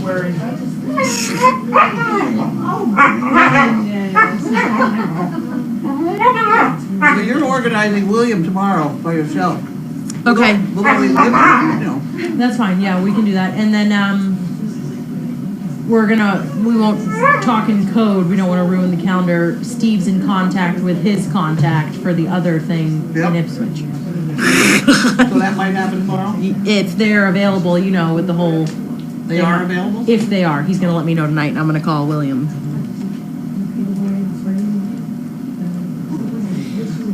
wearing. So you're organizing William tomorrow by yourself. Okay. That's fine. Yeah, we can do that. And then we won't talk in code. We don't want to ruin the calendar. Steve's in contact with his contact for the other thing in Ipswich. So that might happen tomorrow? If they're available, with the whole... They are available? If they are. He's going to let me know tonight, and I'm going to call William.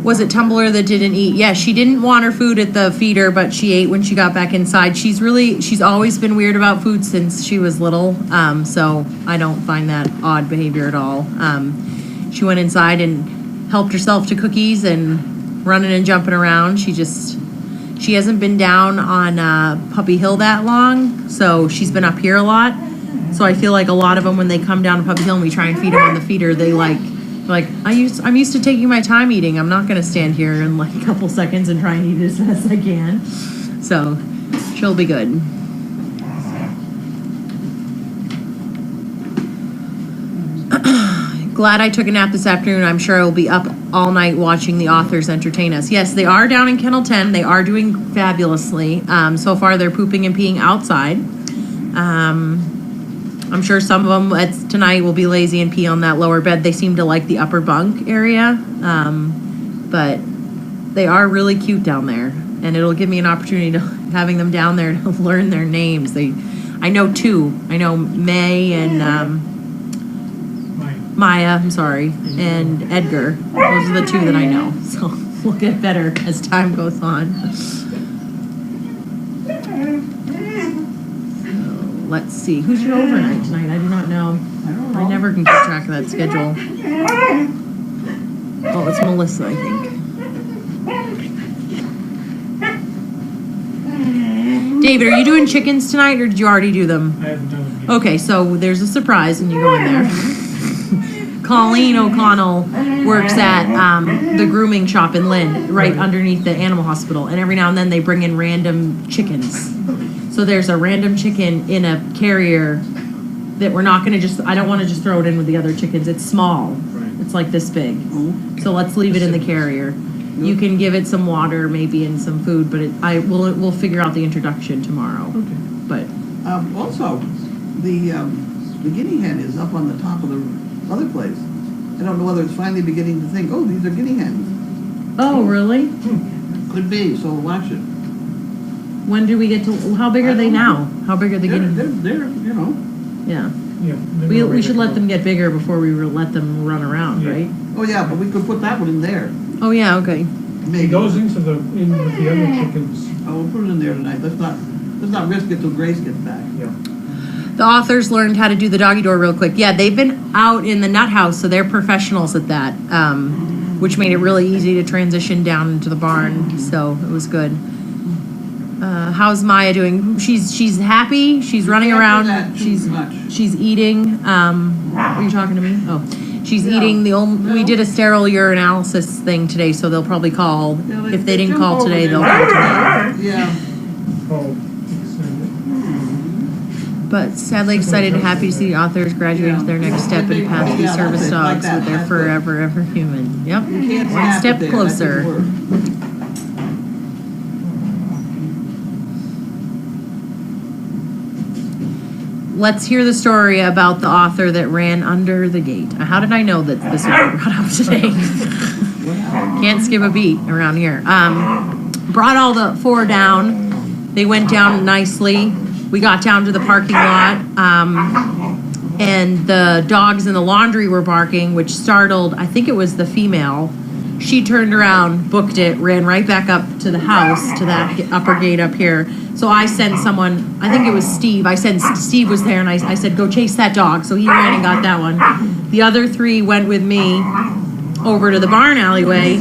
Was it Tumblr that didn't eat? Yeah, she didn't want her food at the feeder, but she ate when she got back inside. She's always been weird about food since she was little, so I don't find that odd behavior at all. She went inside and helped herself to cookies and running and jumping around. She hasn't been down on Puppy Hill that long, so she's been up here a lot. So I feel like a lot of them, when they come down to Puppy Hill and we try and feed them on the feeder, they I'm used to taking my time eating. I'm not going to stand here in a couple seconds and try and eat as fast as I can. So she'll be good. Glad I took a nap this afternoon. I'm sure I will be up all night watching the authors entertain us. Yes, they are down in Kennel 10. They are doing fabulously. So far, they're pooping and peeing outside. I'm sure some of them tonight will be lazy and pee on that lower bed. They seem to like the upper bunk area, but they are really cute down there, and it'll give me an opportunity to having them down there to learn their names. I know two. I know May and Maya. I'm sorry, and Edgar. Those are the two that I know. So we'll get better as time goes on. Let's see. Who's your overnight tonight? I do not know. I never can keep track of that schedule. Oh, it's Melissa, I think. David, are you doing chickens tonight, or did you already do them? I haven't done them yet. Okay, so there's a surprise when you go in there. Colleen O'Connell works at the grooming shop in Lynn, right underneath the animal hospital. And every now and then they bring in random chickens. So there's a random chicken in a carrier that we're not going to I don't want to just throw it in with the other chickens. It's small. Right. It's like this big. So let's leave it in the carrier. You can give it some water maybe and some food, but we'll figure out the introduction tomorrow. Okay. But also, the guinea hen is up on the top of the other place. I don't know whether it's finally beginning to think, oh, these are guinea hens. Oh, really? Could be, so watch it. When do we get to? How big are they now? How big are the guinea hens? They're Yeah. Yeah. We should let them get bigger before we let them run around, right? Oh yeah, but we could put that one in there. Oh yeah, okay. Maybe. It goes in with the other chickens. Oh, we'll put it in there tonight. Let's not risk it till Grace gets back. Yeah. The authors learned how to do the doggy door real quick. Yeah, they've been out in the nut house, so they're professionals at that, which made it really easy to transition down into the barn. So it was good. How's Maya doing? She's happy. She's running around. She's eating. Are you talking to me? Oh, she's eating we did a sterile urinalysis thing today, so they'll probably call. If they didn't call today, they'll call tomorrow. Yeah. But sadly excited and happy to see the authors graduating to their next step and path to be service dogs with their forever ever human. Yep, one step closer. Let's hear the story about the author that ran under the gate. How did I know that this would be brought up today? Can't skip a beat around here. Brought all the 4 down. They went down nicely. We got down to the parking lot, and the dogs in the laundry were barking, which startled, I think it was the female. She turned around, booked it, ran right back up to the house, to that upper gate up here. So I sent someone, I think it was Steve. I said Steve was there, and I said, go chase that dog. So he ran and got that one. The other 3 went with me over to the barn alleyway.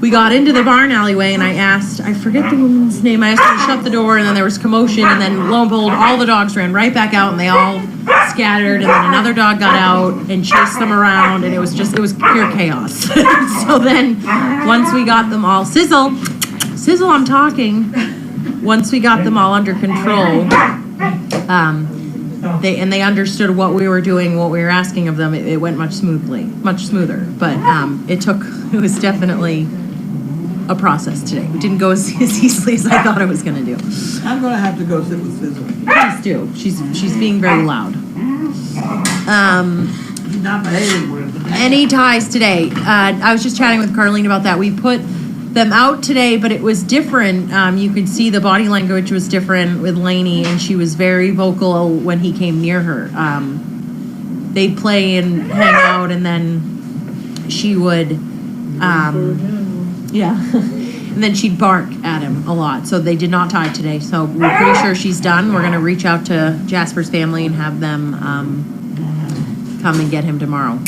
We got into the barn alleyway, and I forget the woman's name. I asked her to shut the door, and then there was commotion, and then lo and behold, all the dogs ran right back out, and they all scattered, and then another dog got out and chased them around, and it was pure chaos. So then, once we got them all, Sizzle, I'm talking. Once we got them all under control, they understood what we were doing, what we were asking of them. It went much smoother. But it was definitely a process today. It didn't go as easily as I thought it was going to do. I'm gonna have to go sit with Sizzle. Please do. She's being very loud. She's not behaving with it. Any ties today? I was just chatting with Carlene about that. We put them out today, but it was different. You could see the body language was different with Lainey, and she was very vocal when he came near her. They'd play and hang out, and then she would, and then she'd bark at him a lot. So they did not tie today. So we're pretty sure she's done. We're going to reach out to Jasper's family and have them come and get him tomorrow.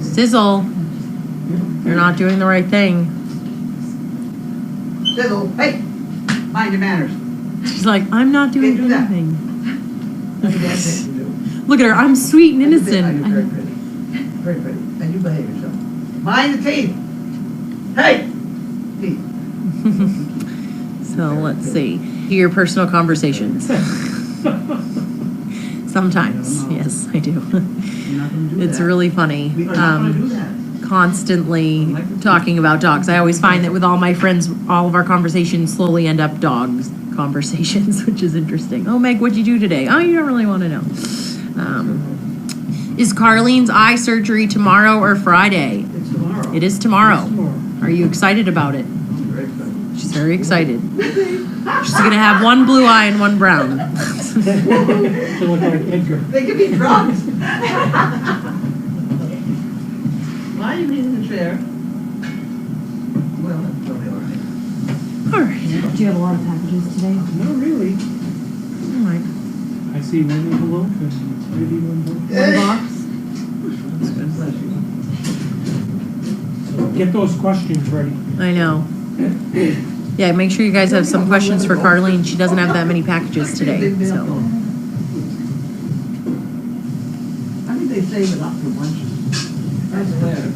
Sizzle, you're not doing the right thing. Sizzle, hey, mind your manners. She's like, I'm not doing Can't do that. anything. That's a bad thing to do. Look at her, I'm sweet and That's a bit- innocent. You're very pretty. Very pretty. And you behave yourself. Mind the teeth. Hey! Teeth. So let's see. Your personal conversations. Sometimes, yes, I do. You're not gonna do It's that. really funny. We're not gonna do that. Constantly talking about dogs. I always find that with all my friends, all of our conversations slowly end up dogs conversations, which is interesting. Oh, Meg, what'd you do today? Oh, you don't really want to know. Is Carlene's eye surgery tomorrow or Friday? It's tomorrow. It is tomorrow. Are you excited about it? I'm very excited. She's very excited. She's gonna have one blue eye and one brown. To look like Edgar. They can be drugs. Why are you using the chair? Well, that's probably all right. All right. Do you have a lot of packages today? Not really. All right. I see one envelope and maybe one book. One box. God bless you. So get those questions ready. I know. Yeah, make sure you guys have some questions for Carlene. She doesn't have that many packages today, so. I think they save it up for lunches. That's fair.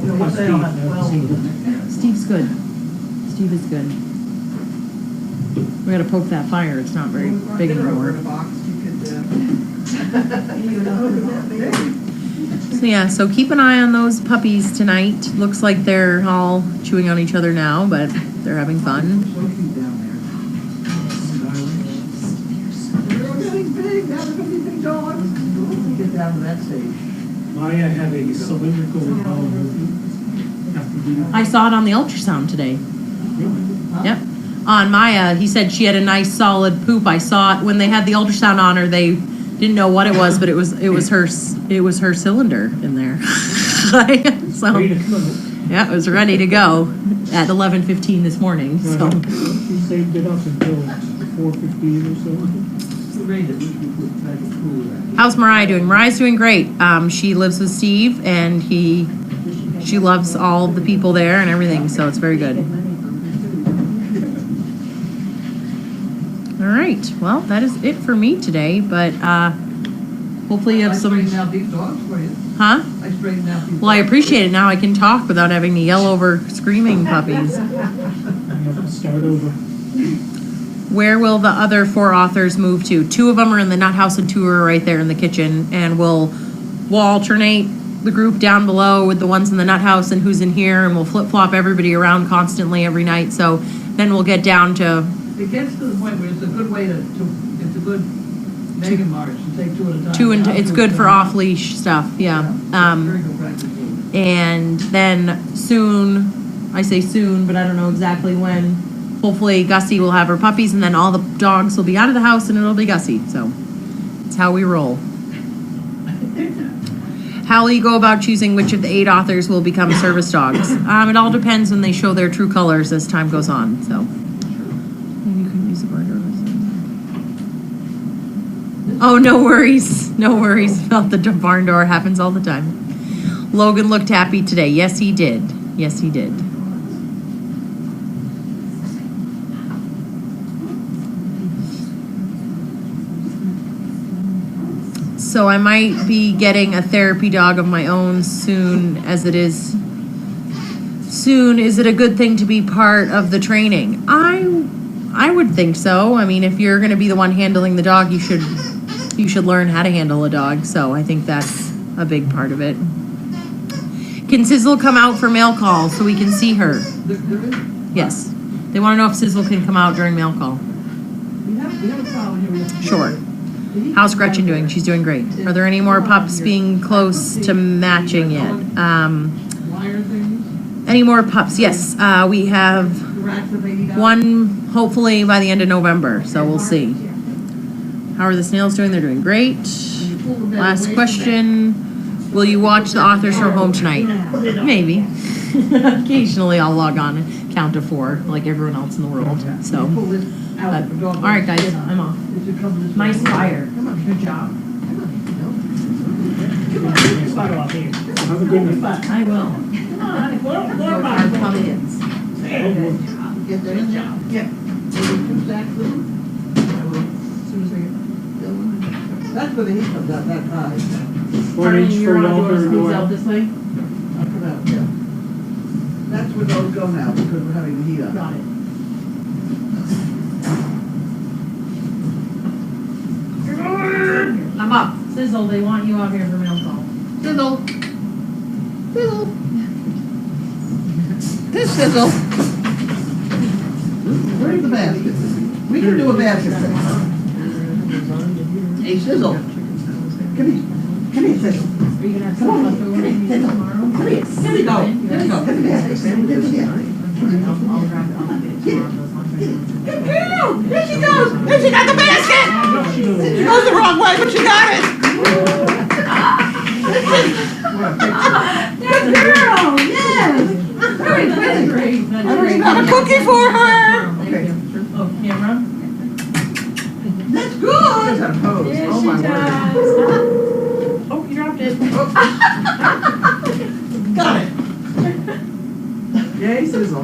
You know, what they all have 12 in there. Steve's good. Steve is good. We gotta poke that fire. It's not very big Dinner over anymore. in a box, you could, So yeah, so keep an eye on those puppies tonight. Looks like they're all chewing on each other now, but they're having fun. So cute down there. They're all getting big, now they're gonna be big dogs. We'll get down to that stage. Maya had a cylindrical I saw it on the ultrasound today. Yep. On Maya, he said she had a nice solid poop. I saw it when they had the ultrasound on her. They didn't know what it was, but it was her cylinder in there. So Way to go. yeah, it was ready to go at 11:15 this morning. So She saved it up until 4:15 or so. Great, at least we put back a pool there. how's Mariah doing? Mariah's doing great. She lives with Steve, and she loves all the people there and everything. So it's very good. All right. Well, that is it for me today. But hopefully you have I some. straightened out these dogs for you. Huh? I straightened out these. Well, I dogs. appreciate it. Now I can talk without having to yell over screaming puppies. I have to start over. Where will the other 4 authors move to? 2 of them are in the nut house and 2 are right there in the kitchen. And we'll alternate the group down below with the ones in the nut house and who's in here. And we'll flip-flop everybody around constantly every night. So then we'll get down to, It gets to the point where it's a good way it's a good mega march to take 2 at a time. 2 and it's good for off-leash stuff. Yeah. Very good practice. And then soon, I say soon, but I don't know exactly when, hopefully Gussie will have her puppies and then all the dogs will be out of the house and it'll be Gussie. So that's how we roll. How will you go about choosing which of the 8 authors will become service dogs? It all depends when they show their true colors as time goes on. So you can use the barn door. Oh, no worries. No worries about the barn door. It happens all the time. Logan looked happy today. Yes, he did. Yes, he did. So I might be getting a therapy dog of my own soon, as it is soon. Is it a good thing to be part of the training? I would think so. I mean, if you're going to be the one handling the dog, you should learn how to handle a dog. So I think that's a big part of it. Can Sizzle come out for mail call so we can see her? There is, Yes. They want to know if Sizzle can come out during mail call. we have a problem here. We have to- Sure. How's Gretchen doing? She's doing great. Are there any more pups being close to matching yet? Wire things, Any more pups? Yes, we have the racks that they eat out. one hopefully by the end of November, so we'll see. How are the snails doing? They're doing great. Last question. Will you watch the authors from home tonight? Maybe. Occasionally I'll log on and count to 4 like everyone else in the world. So, Pull this out for dog. all right guys, I'm off. It should come this way. Nice fire. Come on. Good job. Start off here. Have a good night. I will. Our pumpkins. Get that in there? Yeah. Maybe 2 sacks of them. I will, as soon as I get that one. That's where the heat comes out that high. 1 inch for Walter and Noel. this way? I'll put out, yeah. That's where those go now, because we're having the heat up. Got it. I'm up. Sizzle, they want you out here for mail call. Sizzle. Sizzle. This Sizzle. Where's the basket? We can do a basket thing. Hey, Sizzle. Come here. Come here, Sizzle. Are you gonna have Come on. some leftover Come here, Sizzle. tomorrow? Come here. Here we go. Here we go. Get the basket. Get the basket. I'll grab it. I'll get it tomorrow. Good girl. There she goes. There she got the basket. She goes the wrong way, but she got it. Good girl. Yes. Very good. I got a cookie for her. Thank you. Oh, camera? That's good. That's a pose. Yes, Oh she my word. does. Oh, you dropped it. Got it. Yay, Sizzle.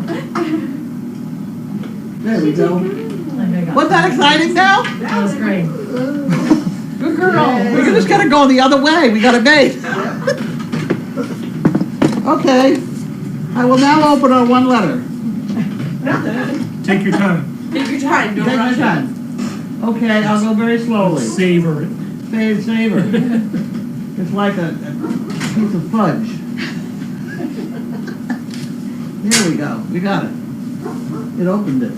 There we go. Wasn't that exciting now? That was great. Good girl. We just gotta go the other way. We got a bait. Okay. I will now open our one letter. Take your time. Take your time, don't Take my rush it. time. Okay, I'll go very slowly. Savor it. Savor. It's like a piece of fudge. Here we go. We got it. It opened it.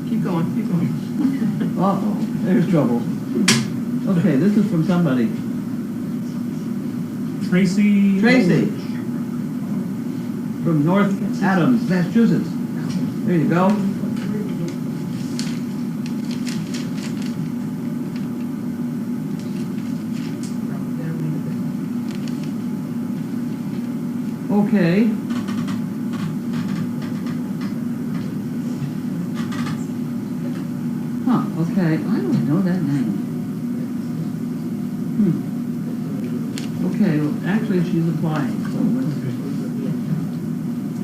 Keep going, keep going. Uh-oh, there's trouble. Okay, this is from somebody. Tracy. Tracy. From North Adams, Massachusetts. There you go. Okay. Huh, okay, I don't know that name. Okay, well, actually she's applying, so let's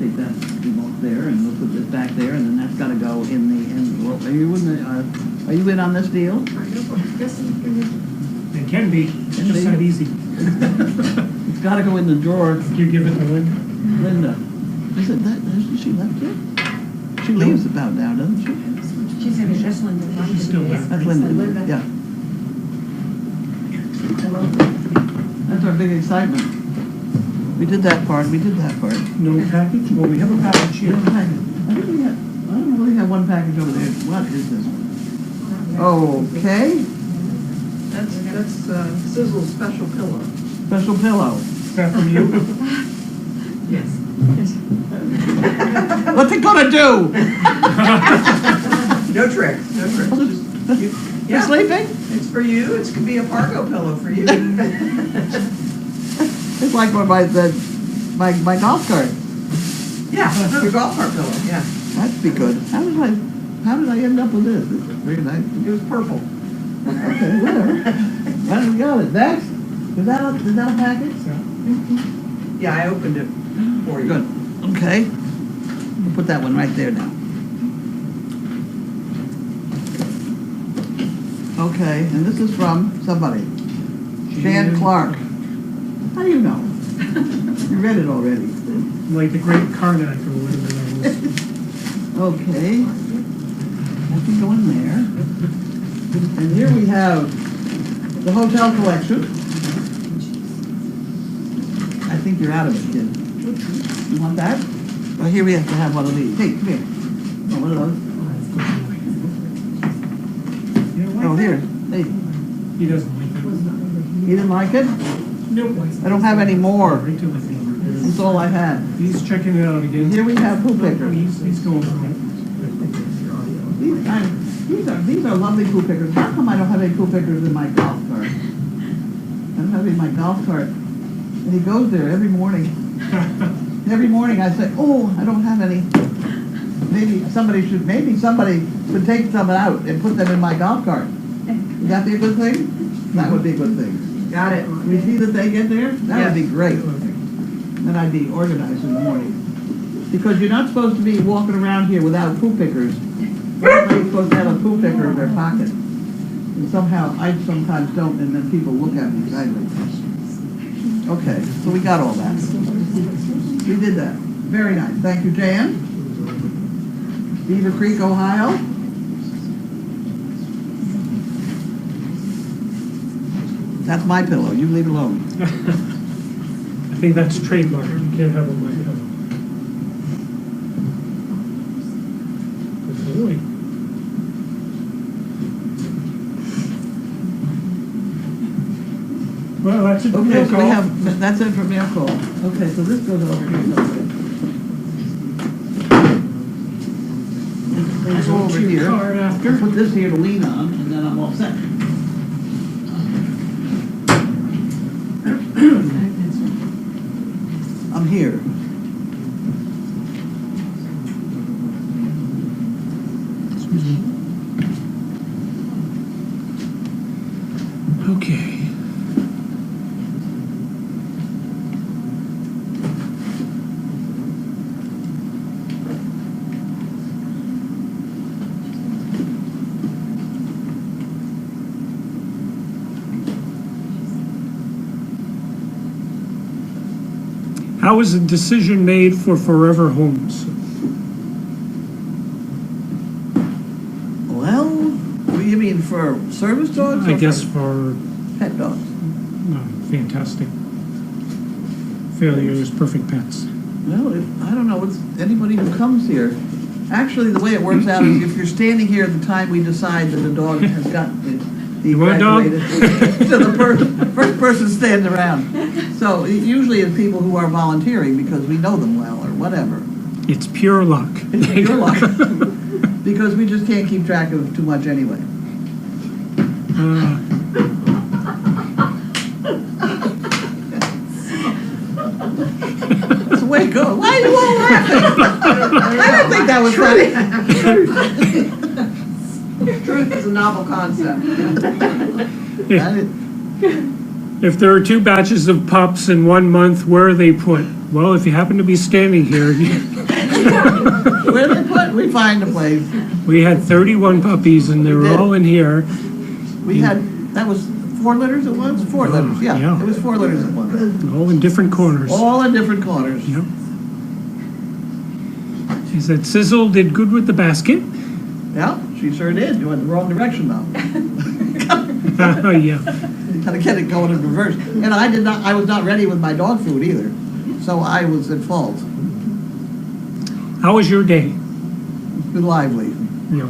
take that remote there and we'll put this back there and then that's gotta go in the envelope. Are you in on this deal? It can be. It's just not easy. It's gotta go in the drawer. You give it to Linda. Linda. Is it that, has she left yet? She leaves about now, doesn't she? She's gonna just Linda. She's still there. That's Linda, yeah. That's our big excitement. We did that part. No package? Well, we have a package We here. have a package. I think we have, I don't know, we have one package over there. What is this one? Okay, That's Sizzle's special pillow. special pillow. Is that from you? Yes. What's it gonna do? No tricks, no tricks. Just, You're yeah, sleeping? it's for you, it could be a Fargo pillow for you. It's like my golf cart. Yeah, your golf cart pillow, yeah. That'd be good. How did I end up with this? This is very nice. It was purple. Okay, whatever. Well, we got it. Next. Is that a package? Yeah, I opened it for you. Good. Okay. We'll put that one right there now. Okay, and this is from somebody. Shan Clark. How do you know? You read it already. Like the great Carlene or whatever that was. Okay. I can go in there. And here we have the hotel collection. I think you're out of it, kid. You want that? Well, here we have to have one of these. Hey, come here. Oh, one of those. You don't like Oh, that? here. Hey, He doesn't like that. you didn't like it? Nope. I don't have any more. Right to the finger. That's all I had. He's checking it out again. Here we have poo pickers. He's going through it. These are lovely poo pickers. How come I don't have any poo pickers in my golf cart? I don't have any in my golf cart. And he goes there every morning. Every morning I say, oh, I don't have any. Maybe somebody could take some out and put them in my golf cart. Would that be a good thing? That would be a good thing. Got it. You see that they get there? That would be Yes. great. Then I'd be organized in the morning. Because you're not supposed to be walking around here without poo pickers. Everybody's supposed to have a poo picker in their pocket. And somehow, I sometimes don't, and then people look at me sideways. Okay, so we got all that. We did that. Very nice. Thank you, Jan. Beaver Creek, Ohio. That's my pillow. You leave it alone. I think that's trademark. You can't have a mic. Good boy. Well, that's it. Okay, so we have, that's it for mail call. Okay, so this goes over here. Let's go over here. Card after. Put this here to lean on, and then I'm all set. I'm here. Excuse me. Okay. How was the decision made for Forever Homes? Well, what do you mean, for service dogs? I or guess for for pet dogs. fantastic. Failure is perfect pets. Well, I don't know, it's anybody who comes here. Actually, the way it works out is if you're standing here at the time we decide that the dog has gotten You want a dog? so the first person standing around. So usually it's people who are volunteering because we know them well or whatever. It's pure luck. It's pure luck. Because we just can't keep track of too much anyway. That's the way it goes. Why are you all laughing? I don't think that was funny. Truth is a novel concept. If there are two batches of pups in 1 month, where are they put? Well, if you happen to be standing here, Where they put? We find a place. we had 31 puppies and they were all in here. We had, that was 4 litters at once? 4 litters, yeah. Yeah. It was 4 litters at once. All in different corners. All in different corners. Yep. She said Sizzle did good with the basket. Yeah, she sure did. You went the wrong direction though. Yeah. You gotta get it going in reverse. And I was not ready with my dog food either. So I was at fault. How was your day? Good lively. Yeah.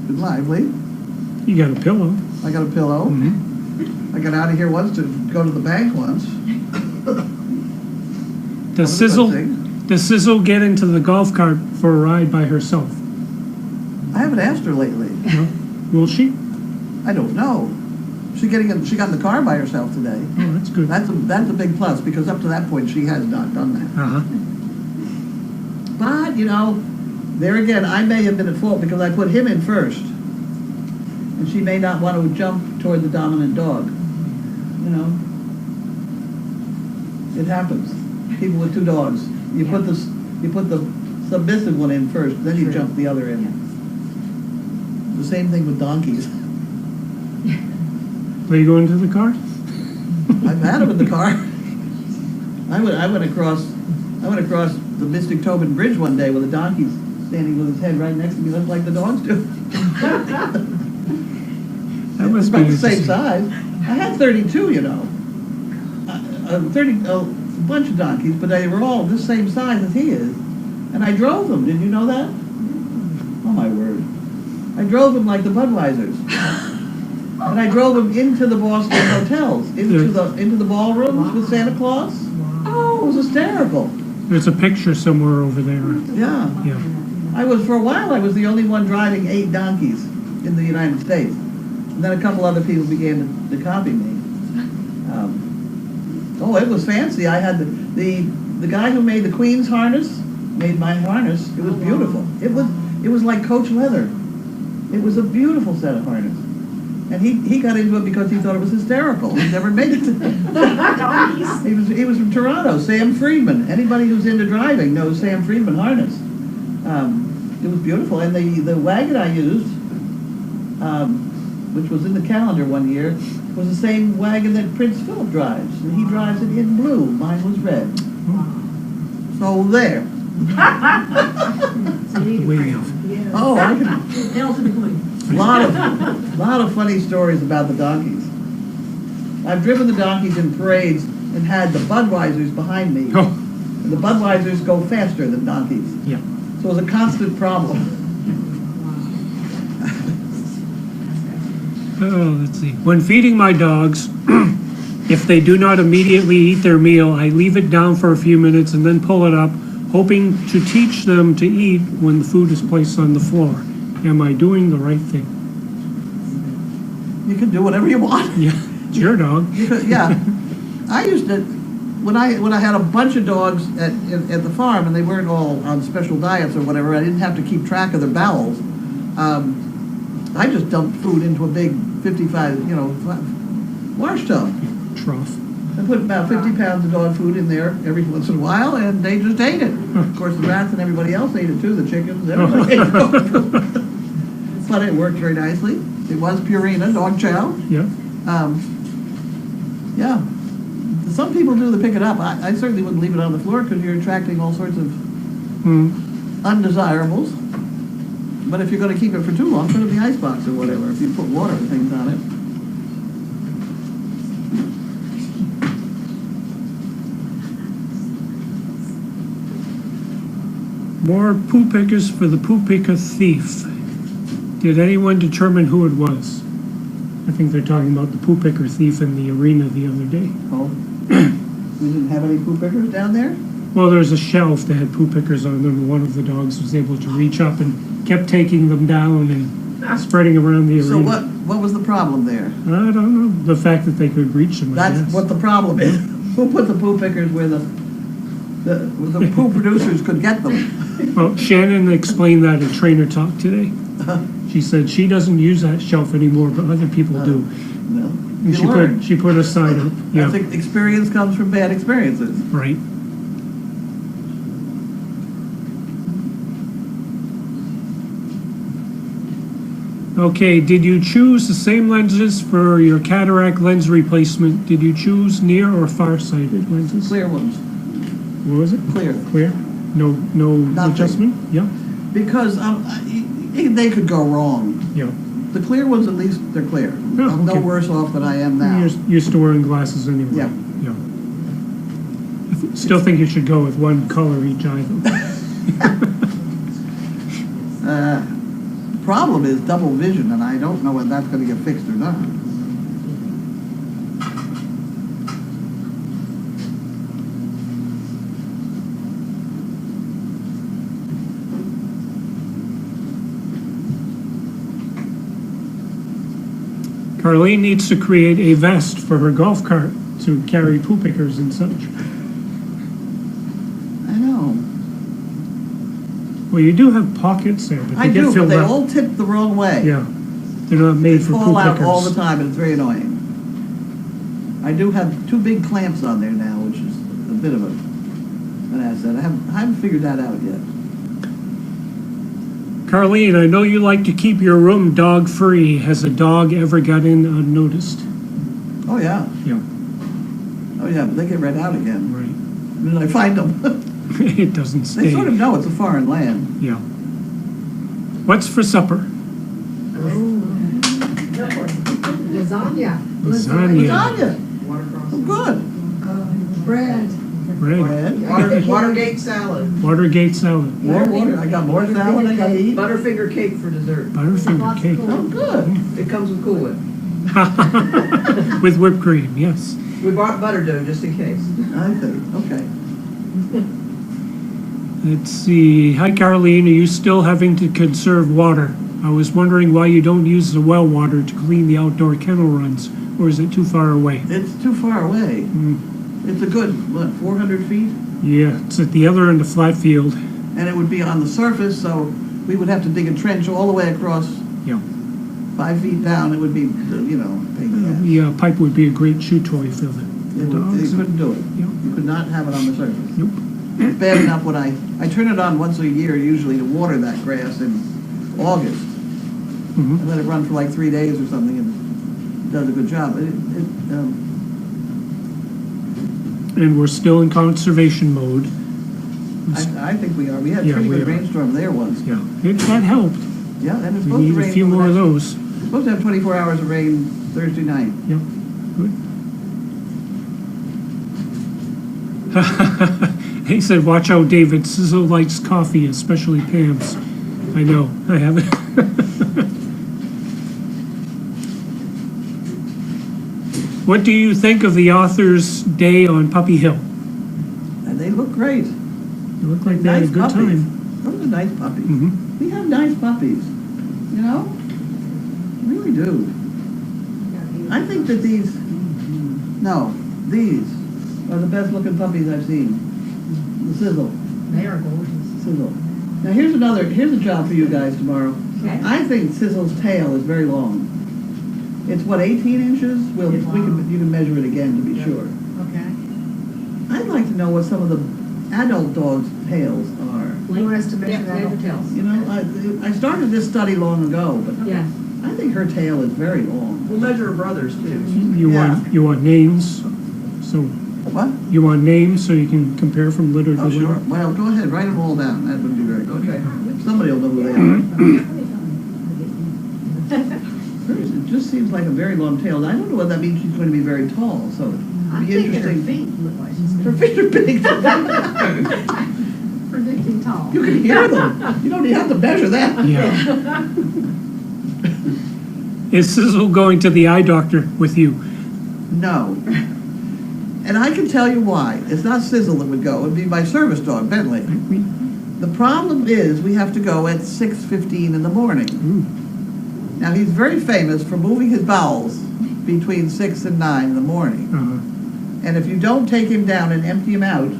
Good lively. You got a pillow. I got a pillow. Mhm. I got out of here once to go to the bank once. Does That was a good Sizzle thing. does Sizzle get into the golf cart for a ride by herself? I haven't asked her lately. No? Will she? I don't know. She got in the car by herself today. Oh, that's good. That's a big plus because up to that point she has not done that. Uh-huh. But, you know, there again, I may have been at fault because I put him in first. And she may not want to jump toward the dominant dog. You know? It happens. People with 2 dogs. You put the submissive one in first, then you jump the other in. The same thing with donkeys. Are you going to the car? I've had them in the car. I went across the Mystic Tobin Bridge one day with a donkey standing with his head right next to me, just like the dogs do. That must be About the same interesting. size. I had 32, you know. 30, a bunch of donkeys, but they were all this same size as he is. And I drove them. Did you know that? Oh my word! I drove them like the Budweisers. And I drove them into the Boston hotels, into the ballrooms with Santa Claus. Oh, it was hysterical. There's a picture somewhere over there. Yeah. Yeah. For a while, I was the only one driving 8 donkeys in the United States. And then a couple other people began to copy me. It was fancy. I had the guy who made the Queen's harness, made my harness. It was beautiful. It was like Coach leather. It was a beautiful set of harness. And he got into it because he thought it was hysterical. He never made it. He was from Toronto, Sam Friedman. Anybody who's into driving knows Sam Friedman harness. It was beautiful. And the wagon I used, which was in the calendar one year, was the same wagon that Prince Philip drives. And he drives it in blue. Mine was red. So there. Wave. Oh, I can. Lot of funny stories about the donkeys. I've driven the donkeys in parades and had the Budweisers behind me. Oh, And the Budweisers go faster than donkeys. yeah. So it was a constant problem. Oh, let's see. When feeding my dogs, if they do not immediately eat their meal, I leave it down for a few minutes and then pull it up, hoping to teach them to eat when the food is placed on the floor. Am I doing the right thing? You can do whatever you want. Yeah, it's your dog. Yeah. I used to, when I had a bunch of dogs at the farm and they weren't all on special diets or whatever, I didn't have to keep track of their bowels. I just dumped food into a big 55, wash tub. Trough. I put about 50 pounds of dog food in there every once in a while, and they just ate it. Of course, the rats and everybody else ate it too, the chickens, everybody ate it. But it worked very nicely. It was Purina, dog chow. Yeah. Yeah. Some people do the pick it up. I certainly wouldn't leave it on the floor because you're attracting all sorts of undesirables. But if you're going to keep it for too long, put it in the icebox or whatever, if you put water and things on it. More poo pickers for the poo picker thief. Did anyone determine who it was? I think they're talking about the poo picker thief in the arena the other day. Oh. We didn't have any poo pickers down there? Well, there's a shelf that had poo pickers on them, and one of the dogs was able to reach up and kept taking them down and spreading around the So arena. what was the problem there? I don't know. The fact that they could reach them, I That's guess. what the problem is. Who put the poo pickers where the poo producers could get them? Well, Shannon explained that at Trainer Talk today. She said she doesn't use that shelf anymore, but other people do. Well, And you she put a sign up. I Yeah, think experience comes from bad experiences. right. Okay, did you choose the same lenses for your cataract lens replacement? Did you choose near or far-sighted lenses? Clear ones, What was it? clear. Clear? No Nothing. adjustment? Yeah, Because they could go wrong. yeah. The clear ones, at least, they're clear. Oh, I'm no okay. worse off than I am now. You're used to wearing glasses anyway. Yeah. Yeah. Still think you should go with one color each eye though. Problem is double vision, and I don't know when that's going to get fixed or not. Carlene needs to create a vest for her golf cart to carry poo pickers and such. I know. Well, you do have pockets there, but I they get do, but filled they up. all tip the wrong way. Yeah, they're not made They for poo fall out all the pickers. time, and it's very annoying. I do have 2 big clamps on there now, which is a bit of an asset. I haven't figured that out yet. Carlene, I know you like to keep your room dog-free. Has a dog ever got in unnoticed? Oh, yeah. Yeah, Oh, yeah, but they get right out again. right. And then I find them. It doesn't They stay. sort of know it's a foreign land. Yeah. What's for supper? Lasagna. Lasagna. Lasagna. Watercross. Oh, good. Bread. Bread. Bread. Watergate salad. Watergate salad. More water. I got more salad I gotta eat. Butterfinger cake for dessert. Butterfinger cake. Oh, good. It comes with Cool Whip. With whipped cream, yes. We bought butter dough just in case. I think, okay. Let's see. Hi, Carlene. Are you still having to conserve water? I was wondering why you don't use the well water to clean the outdoor kennel runs, or is it too far away? It's too far away. It's a good, 400 feet? Yeah, it's at the other end of flat field. And it would be on the surface, so we would have to dig a trench all the way across Yeah. 5 feet down. It would be, big. The pipe would be a great chew toy for the You dogs. couldn't do it. Yep. You could not have it on the surface. Nope. It's bad enough when I turn it on once a year usually to water that grass in August. Mhm. I let it run for like 3 days or something and it does a good job. And we're still in conservation mode. I think we are. We had a Yeah, pretty we good are. rainstorm there once. Yeah, that helped. Yeah, and it's We supposed to need rain. a few for the more of next- those. It's supposed to have 24 hours of rain Thursday night. Yep, good. He said, watch out, David. Sizzle likes coffee, especially Pam's. I know, I have it. What do you think of the author's day on Puppy Hill? And they look great. You look like they had a good time. Those are nice puppies. Mhm. We have nice puppies, you know? We really do. I think that these are the best looking puppies I've seen. The Sizzle. They are gorgeous. Sizzle. Now here's a job for you guys tomorrow. Okay. I think Sizzle's tail is very long. It's what, 18 inches? You can measure it again to be sure. Okay. I'd like to know what some of the adult dogs' tails are. You want us to measure that details? You know, I started this study long ago, but Yeah. I think her tail is very long. We'll measure her brothers too. You want names? So What? you want names so you can compare from litter to Oh, litter? sure. Well, go ahead, write them all down. That would be very good. Okay. Somebody will know who they are. It just seems like a very long tail. And I don't know what that means. She's going to be very tall, so I it'd be think her interesting. feet look like she's Her feet are big. predicting tall. You can hear them. You don't even have to measure that. Yeah. Is Sizzle going to the eye doctor with you? No. And I can tell you why. It's not Sizzle that would go. It would be my service dog, Bentley. The problem is we have to go at 6:15 in the morning. Ooh. Now, he's very famous for moving his bowels between 6 and 9 in the morning. Uh-huh. And if you don't take him down and empty him out,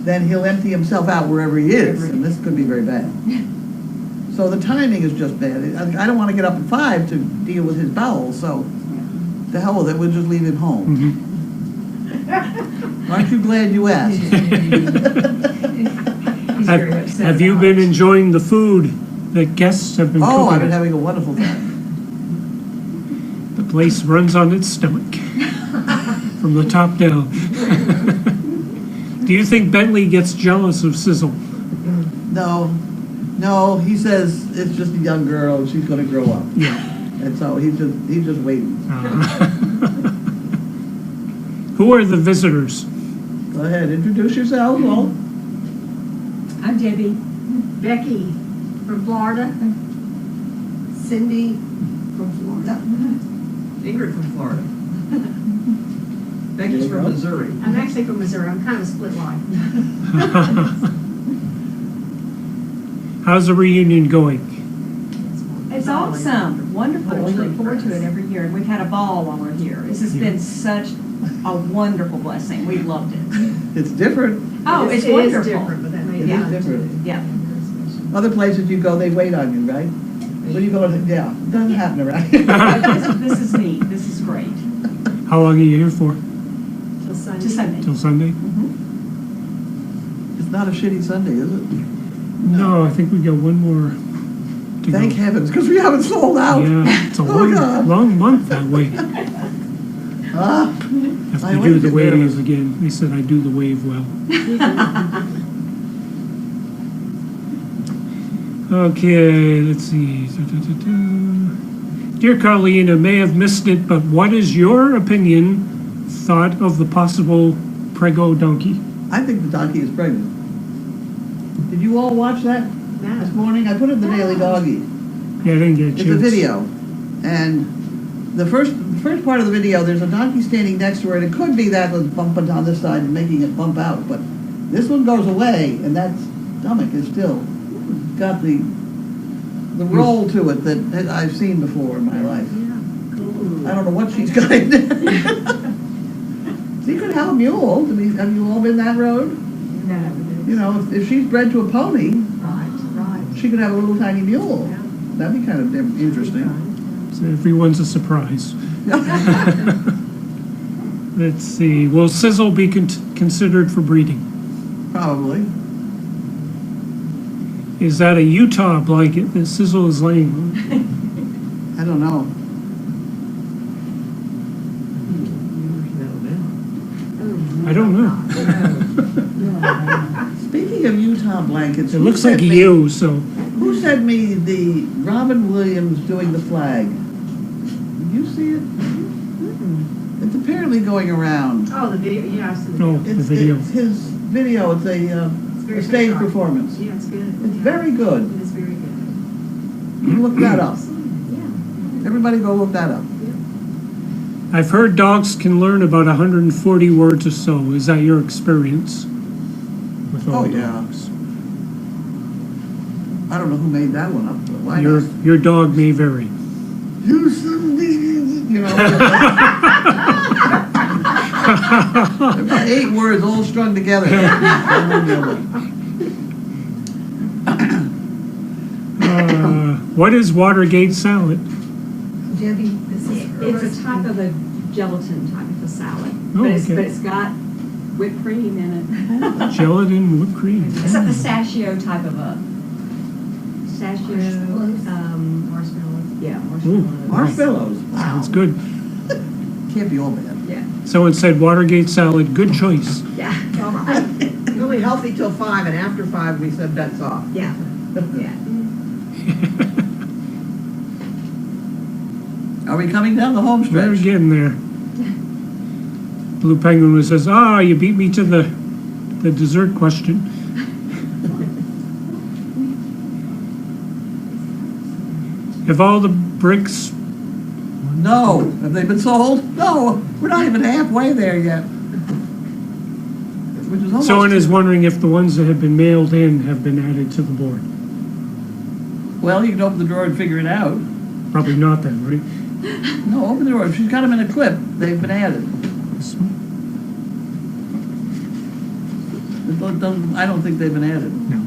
then he'll empty himself out wherever he is, and this could be very bad. So the timing is just bad. I don't want to get up at 5 to deal with his bowels, so the hell with it, we'll just leave him home. Mhm. Aren't you glad you asked? Have you been enjoying the food that guests have been Oh, I've been cooking? having a wonderful time. The place runs on its stomach from the top down. Do you think Bentley gets jealous of Sizzle? No, he says it's just a young girl and she's going to grow up. Yeah. And so he's just waiting. Who are the visitors? Go ahead, introduce yourself, Walt. I'm Debbie. Becky from Florida. Cindy from Florida. Ingrid from Florida. Becky's from Missouri. I'm actually from Missouri. I'm kind of a split line. How's the reunion going? It's awesome, wonderful. We look forward to it every year, and we've had a ball while we're here. This has been such a wonderful blessing. We've loved it. It's different. Oh, it's It is wonderful. different, but that made It it is different. Yeah. Other places you go, they wait on you, right? When you go to, yeah, it doesn't happen around here. This is neat. This is great. How long are you here for? Till Sunday. To Sunday. Till Sunday? It's not a shitty Sunday, is it? No, I think we got one more to Thank go. heavens, because we haven't sold out. Yeah, it's a Oh, God. long month that way. Have I to wouldn't do the get waves nervous. again. They said I do the wave well. Okay, let's see. Dear Carlene, I may have missed it, but what is your opinion, thought of the possible prego donkey? I think the donkey is pregnant. Did you all watch that this morning? I put it in the Daily Doggy. Yeah, I didn't get a It's chance. a video. And the first part of the video, there's a donkey standing next to her, and it could be that was bumping on this side and making it bump out, but this one goes away, and that stomach is still got the roll to it that I've seen before in my life. I don't know what she's got in there. So you could have a mule. Have you all been that road? No. You know, if she's bred to a pony, Right. she could have a little tiny mule. That'd be kind of interesting. So everyone's a surprise. Let's see. Will Sizzle be considered for breeding? Probably. Is that a Utah blanket that Sizzle is laying on? I don't know. I don't know. Speaking of Utah blankets, It looks like you, so. Who sent me the Robin Williams doing the flag? Did you see it? It's apparently going around. Oh, the video, yeah, I see the Oh, video. the video. It's his video. It's a very stage good. performance. Yeah, it's good. It's very good. It is very good. You look that up. Yeah. Everybody go look that up. I've heard dogs can learn about 140 words or so. Is that your experience with all Oh, yeah. dogs? I don't know who made that one up, but why not? Your dog may vary. You know. About 8 words all strung together. What is Watergate salad? Debbie, this is. It's a type of a gelatin type of a salad. Oh, But okay. it's got whipped cream in it. Gelatin, whipped cream. It's a pistachio type of a pistachio, Marshmallows. yeah, Ooh. marshmallow. Marshmallows. Sounds good. Can't be all bad. Yeah, Someone said Watergate salad, good choice. yeah, All right. Really healthy till 5, and after 5, we said bets off. Yeah. Yeah. Are we coming down the home We're stretch? getting there. Blue Penguin says, you beat me to the dessert question. Have all the bricks, No. Have they been sold? No. We're not even halfway there yet. Which is almost. someone is wondering if the ones that have been mailed in have been added to the board. Well, you can open the drawer and figure it out. Probably not then, right? No, open the drawer. If she's got them in a clip, they've been added. I don't think they've been added. No.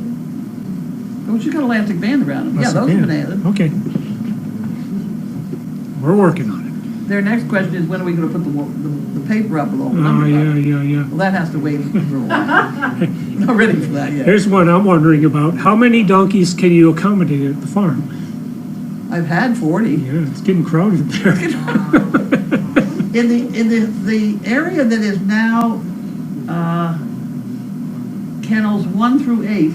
Oh, she's got elastic band around them. Yeah, those have been added. Okay. We're working on it. Their next question is, when are we going to put the paper up with all the Oh, numbers on it? yeah. Well, that has to wait for a while. Not ready for that yet. Here's one I'm wondering about. How many donkeys can you accommodate at the farm? I've had 40. Yeah, it's getting crowded there. In the area that is now kennels 1 through 8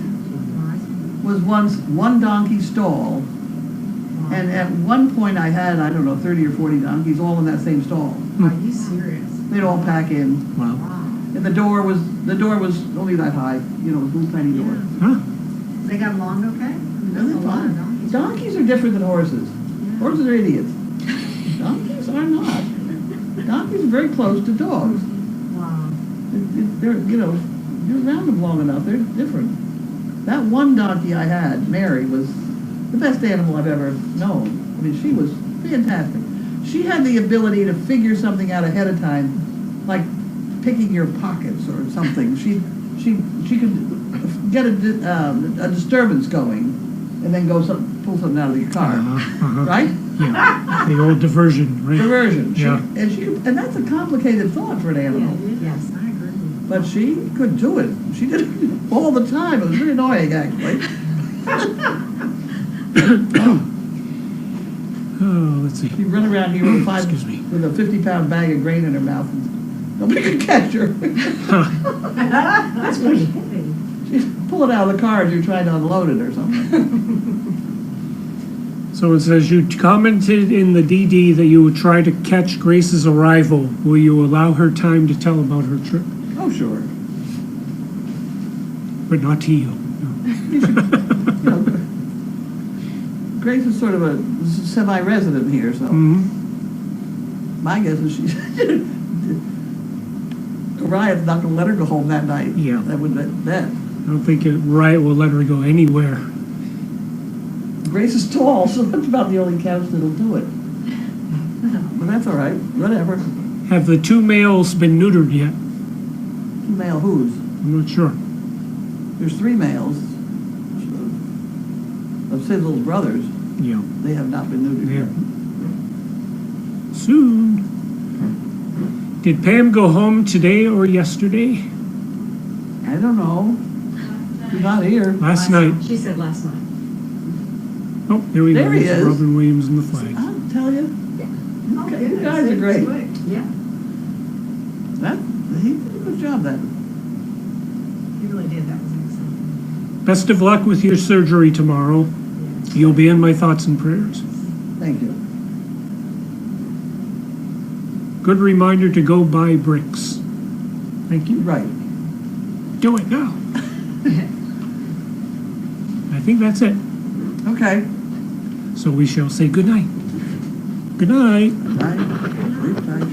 was once one donkey stall, and at one point I had, I don't know, 30 or 40 donkeys all in that same stall. Are you serious? They'd all pack in, Wow. Wow. and the door was only that high, you know, it was a little tiny door. Huh? They got along okay? That's That's a lot of fine. donkeys. Donkeys are different than horses. Horses are idiots. Donkeys are not. Donkeys are very close to dogs. Wow. They're, you know, you're around them long enough, they're different. That one donkey I had, Mary, was the best animal I've ever known. I mean, she was fantastic. She had the ability to figure something out ahead of time, like picking your pockets or something. She could get a disturbance going, and then pull something out of your car, right? Yeah, the old diversion, right? Diversion. Yeah. And that's a complicated thought for an animal. Yes, I agree. But she could do it. She did it all the time. It was very annoying, actually. Oh, let's see. She'd run around here with Excuse me. with a 50-pound bag of grain in her mouth. And nobody could catch her. That's pretty heavy. She'd pull it out of the car as you're trying to unload it or something. So it says you commented in the DD that you would try to catch Grace's arrival. Will you allow her time to tell about her trip? Oh, sure. But not to you. You know, Grace is sort of a semi-resident here, so Mhm. my guess is she's Orion's not going to let her go home that night. Yeah. That would that. I don't think Riot will let her go anywhere. Grace is tall, so that's about the only couch that'll do it. But that's all right. Whatever. Have the two males been neutered yet? Male who's? I'm not sure. There's 3 males of Sid's little brothers. Yeah. They have not been neutered Yeah. yet. Soon. Did Pam go home today or yesterday? I don't know. She's not here. Last night. She said last night. Oh, there we go. There he There's is. Robin Williams and the flag. I'll tell you. Oh, Okay, yeah, you guys are great. Yeah, He did a good job then. he really did. That was excellent. Best of luck with your surgery tomorrow. Yes. You'll be in my thoughts and prayers. Thank you. Good reminder to go buy bricks. Thank you. Right. Do it now. I think that's it. Okay. So we shall say good night. Good night. Night. Sleep tight.